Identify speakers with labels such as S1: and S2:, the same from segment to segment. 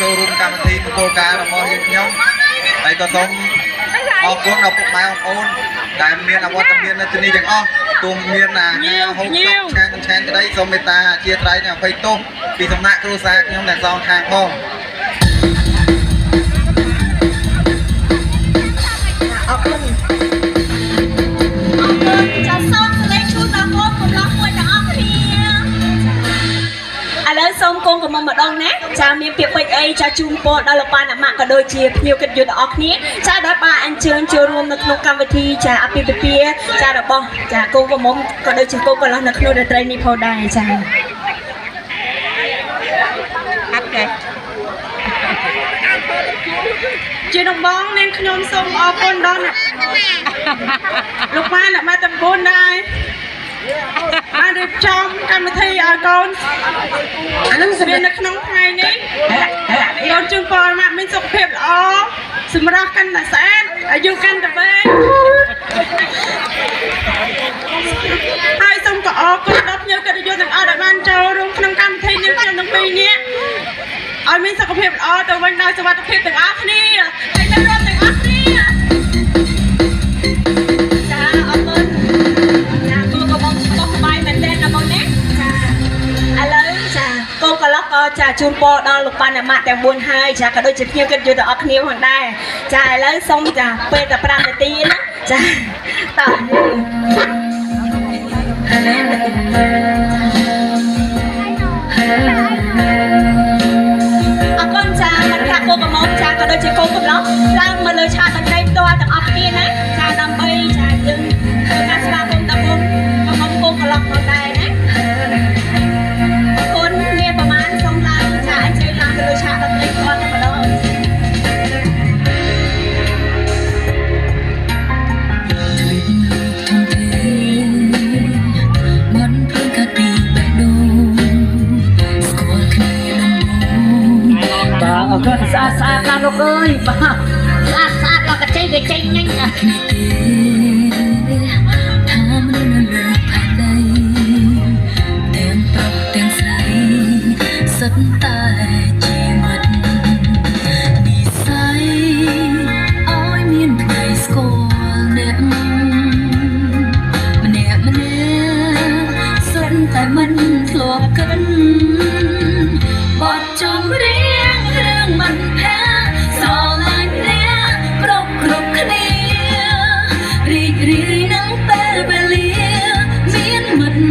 S1: ចូលរួមកម្មវិធីមង្គលការរបស់យើងខ្ញុំហើយក៏សូមអរគុណដល់ពុកម៉ែបងប្អូនដែលមានអវត្តមាននៅទីនេះទាំងអស់ទោះមានហូបចុកឆានក្តីសូមមេត្តាអធិស្ឋាននិងអភ័យទោសពីសំណាក់គ្រួសារខ្ញុំទាំងសងខាងផងអរគុណ
S2: ចាសូមស្ដីជូនដល់កូនកំឡោះមួយទាំងអស់គ្នាឥឡូវសូមកូនកំមុំម្ដងណាចាមានពាក្យពេចន៍អីចាជូនពរដល់លោកប៉ាអ្នកម៉ាក់ក៏ដូចជាភ្ញៀវកិត្តិយសទាំងអស់គ្នាចាដល់ប៉ាអញ្ជើញចូលរួមនៅក្នុងកម្មវិធីចាអាពាហ៍ពិពាហ៍ចារបស់ចាកូនកំមុំក៏ដូចជាកូនកន្លោះនៅក្នុងរាត្រីនេះផងដែរចាអត់ទេជាដំបងនាងខ្ញុំសូមអរគុណដល់លោកប៉ាអ្នកម៉ាក់ទាំង4ដែរបានរៀបចំកម្មវិធីឲ្យកូនអានឹងស្រៀននៅក្នុងថ្ងៃនេះកូនជូនពរម៉ាក់មានសុខភាពល្អសម្រាប់កាន់តែស្អាតអាយុកាន់តែវែងហើយសូមក៏អរគុណដល់ភ្ញៀវកិត្តិយសទាំងអស់ដែលបានចូលរួមក្នុងកម្មវិធីនេះខ្ញុំទាំងពីរនាក់ឲ្យមានសុខភាពល្អទៅវិញដោយសុវត្ថិភាពទាំងអស់គ្នាហើយចូលរួមទាំងអស់គ្នាចាអរគុណចាគូក៏បងសុខសប្បាយមែនទេណាបងណាចាឥឡូវចាកូនកន្លោះក៏ចាជូនពរដល់លោកប៉ាអ្នកម៉ាក់ទាំង4ហើយចាក៏ដូចជាភ្ញៀវកិត្តិយសទាំងអស់គ្នាផងដែរចាឥឡូវសូមចាពេលតែ5នាទីណាចាតោះអរគុណចាមិនថាគូកំមុំចាក៏ដូចជាគូកំឡោះឡើងមកលើឆាកតន្ត្រីផ្ទាល់ទាំងអស់គ្នាណាចាដើម្បីចាយើងធ្វើការស្វាគមន៍ដល់គូកំមុំគូកំឡោះផងដែរណាអរគុណមានប្រមាណសូមឡើងចាអញ្ជើញឡើងទៅលើឆាកតន្ត្រីផ្ទាល់តែម្ដង
S3: អរគុណស្អាតស្អាតណាស់លោកអើយបាទស្អាតស្អាតដល់កញ្ចៃកញ្ចៃញ៉ាញ់ណាថាមនុស្សនៅលើផែនដីទាំងប្រុសទាំងស្រីសុទ្ធតែជីវិតនិស័យឲ្យមានថ្ងៃស្គាល់អ្នកម្នាក់ម្នាក់សុទ្ធតែមិនធ្លាប់គិតបទចម្រៀងរឿងមិនផាស្រឡាញ់អ្នកគ្រប់គ្នារីករាយនឹងពេលវេលាមានមិត្ត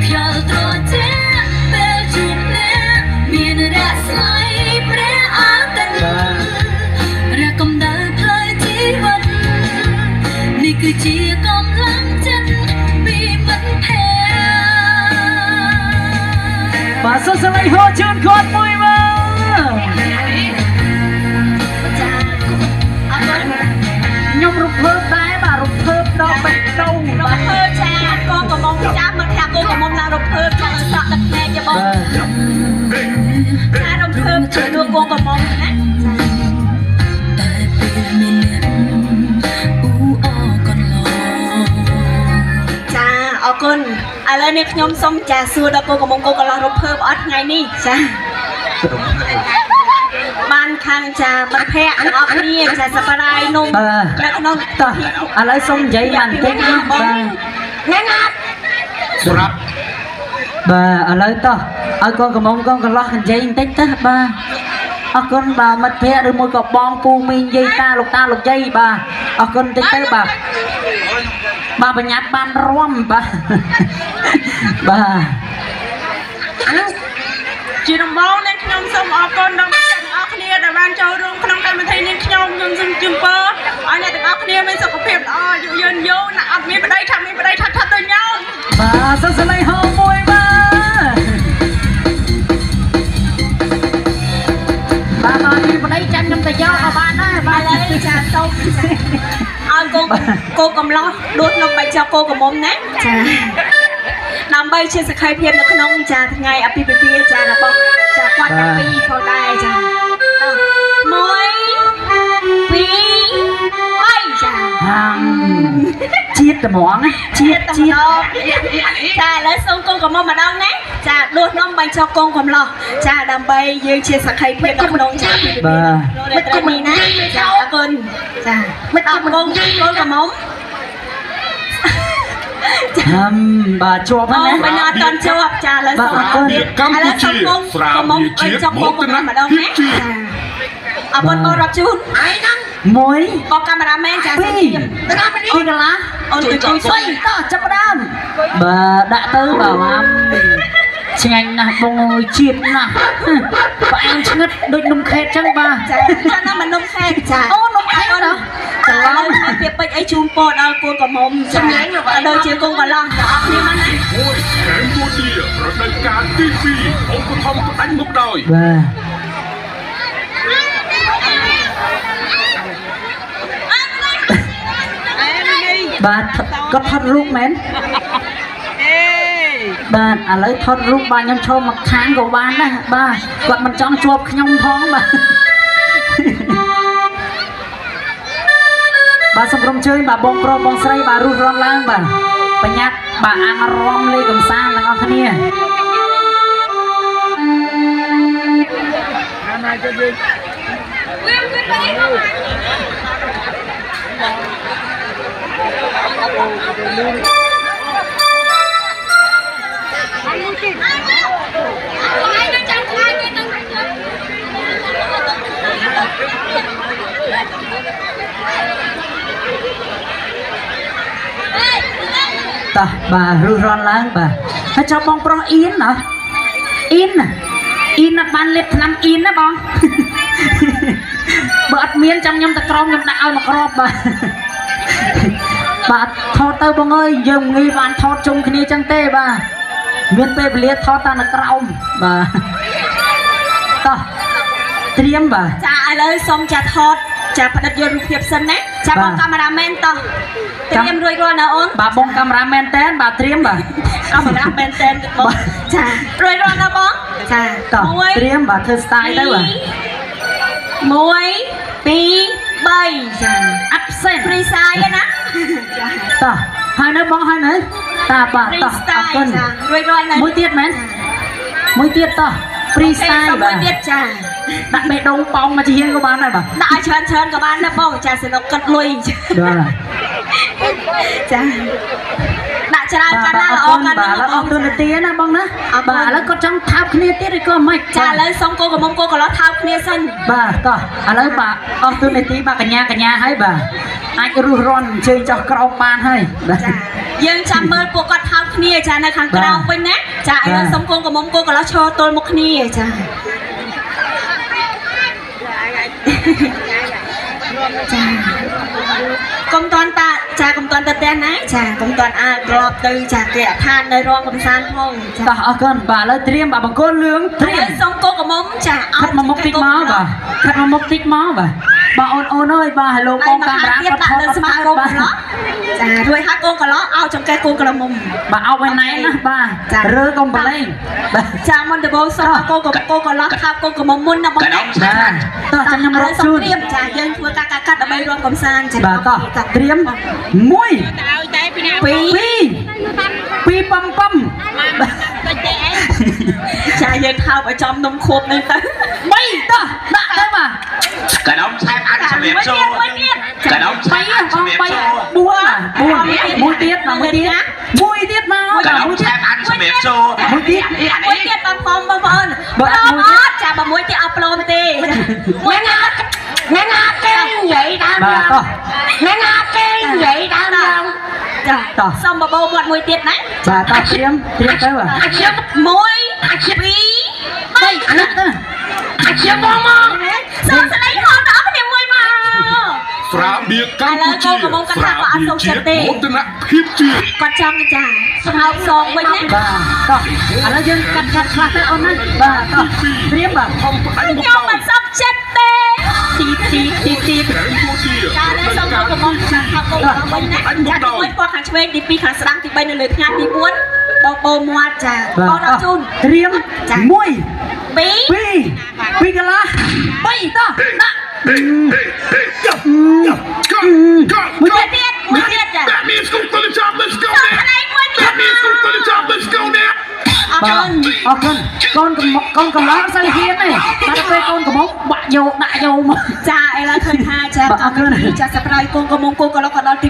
S3: ខ្យល់ត្រជាក់ពេលជួបអ្នកមានរះស្លៃព្រះអាទិត្យរះកំដៅផ្លូវជីវិតនេះគឺជាកម្លាំងចិត្តពីមិត្តភក្តិបាទសូមស្ដីហូជូនគាត់មួយមកចាអរគុណខ្ញុំរំភើបដែរបាទរំភើបដល់បេះដូងរំភើបចាកូនកំមុំចាមិនថាកូនកំមុំឡើងរំភើបចាសក់ទឹកភ្នែកទេបងចារំភើបជួយលោកកូនកំមុំណាតែពេលមានអ្នកអ៊ូអរកន្លងចាអរគុណឥឡូវនេះខ្ញុំសូមចាសួរដល់កូនកំមុំកូនកន្លោះរំភើបអត់ថ្ងៃនេះចាបានខាងចាមិត្តភក្តិទាំងអស់គ្នាចាសប្បាយនំនៅក្នុងតោះឥឡូវសូមនិយាយបានបន្តិចណាបាទថ្ងៃណាសម្រាប់បាទឥឡូវតោះឲ្យកូនកំមុំកូនកន្លោះនិយាយបន្តិចទៅបាទអរគុណបាទមិត្តភក្តិឬមួយក៏បងពូមីងយាយតាលោកយាយបាទអរគុណបន្តិចទៅបាទបាទបញ្ញាត់បានរំបាទបាទជាដំបូងនេះខ្ញុំសូមអរគុណដល់អ្នកទាំងអស់គ្នាដែលបានចូលរួមក្នុងកម្មវិធីនេះខ្ញុំសូមជូនពរឲ្យអ្នកទាំងអស់គ្នាមានសុខភាពល្អអាយុយឺនយូរណាអត់មានប្តីថាមានប្តីថាទៅញោមបាទសូមស្ដីហោមួយបាទអត់មានប្តីចាំខ្ញុំទៅយកក៏បានដែរបាទឥឡូវចាសូមឲ្យកូនកំឡោះដួសក្នុងបាយចោកូនកំមុំណាចាដើម្បីជាសក្ខីភាពនៅក្នុងចាថ្ងៃអាពាហ៍ពិពាហ៍ចារបស់ចាគាត់ទាំងពីរផងដែរចា1 2 3ចាជាតិត្មងជាតិចាឥឡូវសូមកូនកុំមកម្ដងណា
S2: ចាដួសនំបាញ់ចោកកងកំឡោះចាដើម្បីយើងជាសក្ខីភាពក្នុងក្នុងចាមិនត្រូវមីណាចាអរគុណចាមិនអរគុណកូនកំមុំ
S3: bà chua phát nè
S2: bên ở trên chua trà lời
S3: bà ơn
S2: có mong ở trong bông của mình mà đâu nhé ở bên cô rập chun
S3: muối
S2: có cameraman trà
S3: ôi cái lá
S2: ôn tụi tôi xoay
S3: to chấp đam bà đã tới bảo am chị anh nè bông chiết nè bà em ngất đôi nung khét chẳng bà
S2: cho nó mình nung khét trà
S3: ô nung khét đó
S2: trà lời việc bệnh ấy chun po ở cô có mong trà ở đôi chia cô còn lo nhưng mà này
S4: แขนตัวเดียประดับการตีปีองค์ทอมก็đánh một đời
S3: bà có thoát rút mến bà à lấy thoát rút bà nhâm cho một tháng của bà nè bà quạt mình cho chuột nhông thoáng bà bà xong rong chơi bà bông pro bông sấy bà rút ron lang bà nhát bà ăn rom lê cầm sa là ngon thế nè ta bà rưu ron lang bàให้cho bông pro in hả in là ban liệt năm in đó bông bớt miên trong nhâm ta crom nhâm đạo mà crop bà thọt tơ bông ơi dừng nghi bạn thọt chung cái này chẳng tê bà miên tê liệt thọt ta là crom bà ta triêm bà
S2: cha lời xong cha thọt cha phải đặt vô hiệp sân đấy cha bông cameraman to triêm rồi rồi nào ôn
S3: bà bông cameraman tên bà triêm bà
S2: cameraman tên cha rồi rồi nào bông cha
S3: triêm bà thơ style đấy bà
S2: muối pi bay
S3: absent
S2: freestyle nè
S3: ta hai nữa bông hai nữa ta bà ta cân mũi tiết mến mũi tiết ta freestyle bà đặt mẹ đông bông mà chị hiên của bạn này bà
S2: đại chân của bạn nó bông chả sẽ nó cất lui chả đã chả ra
S3: bà là ông tôi là tía nè bông đó bà là có trong thao kia tiết rồi cơ mày
S2: chả lấy xong cô của mông cô còn nó thao kia sân
S3: bà to à lấy bà ông tôi là tí bà cả nhà hay bà ai cứ ru ron chơi cho cầu ban hay
S2: dân chăm mơ của con thao kia chả nơi kháng cầu bên nè chả lấy xong cô của mông cô còn nó cho tôi một kia chả công toàn ta cha công toàn ta tên ấy cha công toàn a glop từ cha kẻ than nơi rong công san không
S3: bà ở gần bà lấy triêm bà bằng con lương
S2: triêm xong cô có mông cha
S3: khát mà mốc tích máu bà ôn ơi bà hello con camera có thọ bà
S2: cha rồi hát cô có ló ao trong cái cô có mông
S3: bà ao bên này nè bà rơi con bà lên
S2: cha mình được bố xong cô có ló thao cô có mông môn nè bông
S3: cha to cho nhầm rốt chun
S2: cha dân thua cắt ở bên rong công san
S3: bà to triêm muối pi păm
S2: cha dân thao ở trong nông khốp nên tới
S3: bay ta đã đấy mà
S4: cái đống xem ăn xem miệng xô cái đống xem ăn xem miệng xô
S3: buông mũi tiết mà mũi tiết mà
S4: cái đống xem ăn xem miệng xô
S3: mũi tiết
S2: bằng phong bằng phơn chả bằng mũi tiết upload tê
S5: nghe ngáp cái vậy đau lòng nghe ngáp cái vậy đau lòng
S2: xong bà bầu một mũi tiết này
S3: bà ta triêm tới à
S2: mũi pi bay
S5: chưa bom không
S2: sao sẽ lấy con đó cái niềm vui mà
S4: Fra bia Campuchia Fra bia chiết một tên nặng khiếp chia
S2: con trong chả học xong bên đấy
S3: bà to à nó dân cắt lại ôn đấy bà to triêm bà
S4: không có đánh một
S2: nhau mà sắp chết tê tí
S4: kẻ thua tia
S2: cha lấy xong cô của mong cha học cô của bên đấy cha có mấy qua hàng chơi đi pi hàng sang thì bên lượt ngàn đi muốn bầu mua trà bầu đào chun
S3: triêm muối
S2: pi
S3: cái lá bay ta
S2: mũi tiết trà
S4: That means go to the top, let's go there. That means go to the top, let's go there.
S3: អរគុណកូនកំឡោះស្អីហ៊ានទេមកពេលកូនកំមុំបាក់យកដាក់យកមក
S2: ចាឥឡូវឃើញថាចាអរគុណចាសប្រៃកូនកុំកូនកន្លុកក៏ដល់ទី